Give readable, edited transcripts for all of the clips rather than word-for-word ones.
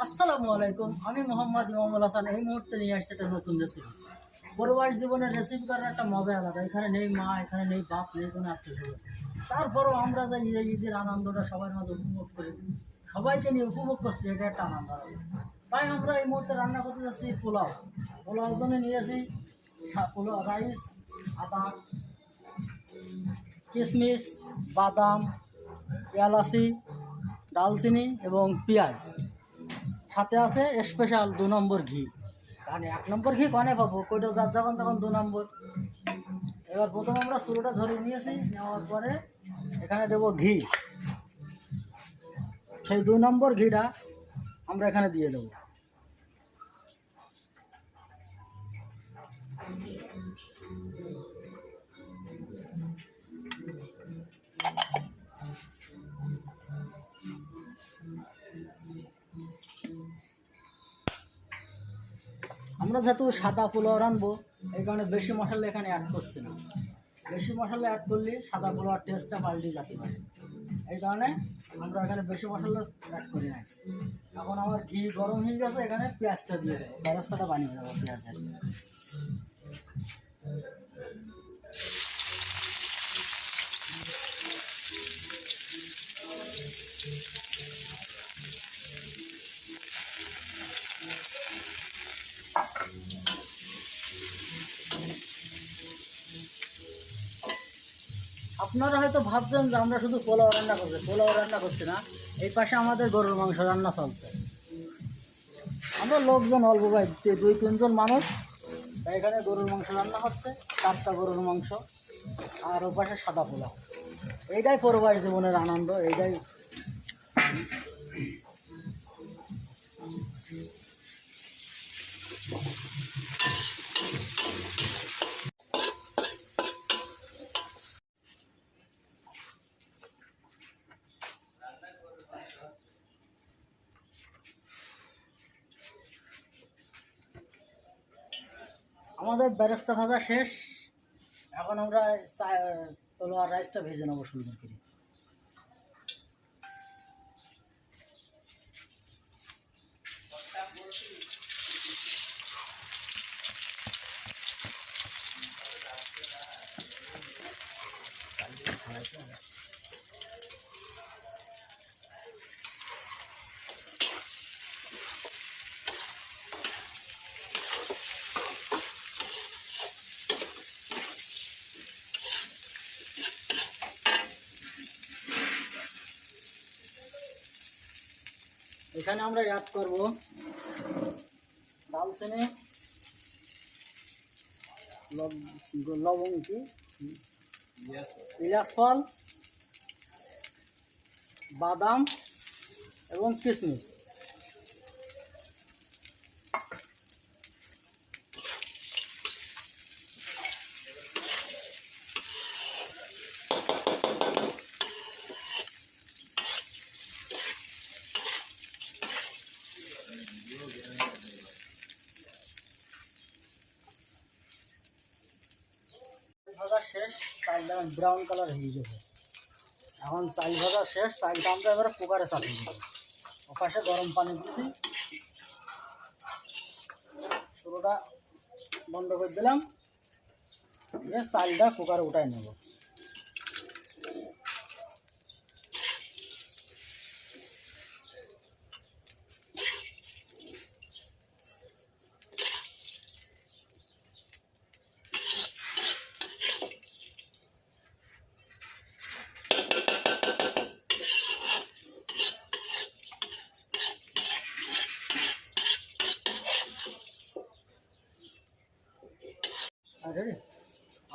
আসসালামু আলাইকুম, আমি মোহাম্মদ ইমামুল হাসান। এই মুহূর্তে নিয়ে আসছে একটা নতুন রেসিপি। পরিবার জীবনের রেসিপি করার একটা মজা আলাদা। এখানে নেই মা, এখানে নেই বাপ, নেই কোনো আত্মীয়। তারপরেও আমরা যে ঈদের আনন্দটা সবার মাঝে উপভোগ করি, সবাইকে নিয়ে উপভোগ করছি, এটা একটা আনন্দ আলাদা। তাই আমরা এই মুহূর্তে রান্না করতে যাচ্ছি পোলাও। পোলাওর জন্য নিয়েছি পোলাও রাইস, আদা, কিশমিশ, বাদাম, এলাচি, দালচিনি এবং পেঁয়াজ। সাথে আছে স্পেশাল 2 নম্বর ঘি। কারণ 1 নম্বর ঘি কনে পাবো, কইটা যার যখন তখন 2 নম্বর। এবার প্রথম আমরা চুলোটা ধরে নিয়েছি, নেওয়ার পরে এখানে দেবো ঘি। সেই 2 নম্বর ঘিটা আমরা এখানে দিয়ে দেবো। আমরা যেহেতু সাদা পোলাও রানবো, এই কারণে বেশি মশলা এখানে অ্যাড করছি না। বেশি মশলা অ্যাড করলে সাদা পোলাওয়ার টেস্টটা পাল্টে যেতে পারে। এই কারণে আমরা এখানে বেশি মশলা অ্যাড করি না। এখন আমার ঘি গরম হয়ে গেছে, এখানে পেঁয়াজটা দিয়ে দেবো। ব্যবস্থাটা বানিয়ে দেবো পেঁয়াজের। আপনারা হয়তো ভাবছেন যে আমরা শুধু পোলাও রান্না করছি না, এই পাশে আমাদের গরুর মাংস রান্না চলছে। আমরা লোকজন অল্প, ভাই 2-3 জন মানুষ, তাই এখানে গরুর মাংস রান্না হচ্ছে, 4টা গরুর মাংস, আর ও পাশে সাদা পোলাও। এইটাই পরিবার জীবনের আনন্দ, এইটাই। আমাদের বেরেস্তা ভাজা শেষ। এখন আমরা পোলাও রাইসটা ভেজে নেবো সুন্দর করে। এখানে আমরা অ্যাড করব দালচিনি, লবঙ্গ, ইলাচ ফল, বাদাম এবং কিশমিশ। ভাজা শেষ, চালটা ব্রাউন কালার হয়ে গেছে। এখন চাল ভাজা শেষ, চালটা আমরা এবারে কুকারে চাপিয়ে দেবো। ওপাশে গরম পানি দিয়েছি, চুলোটা বন্ধ করে দিলাম, দিয়ে চালটা কুকারে উঠাই নেব।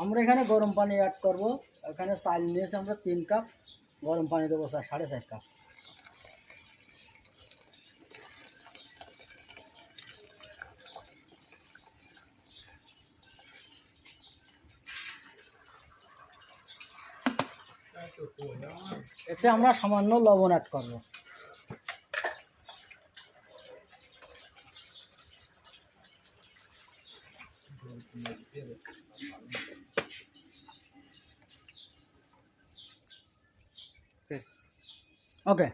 আমরা এখানে গরম পানি অ্যাড করব। এখানে চাল নিয়েছি আমরা 3 কাপ, গরম পানি দেবো 4.5 কাপ। এতে আমরা সামান্য লবণ অ্যাড করব। ओके।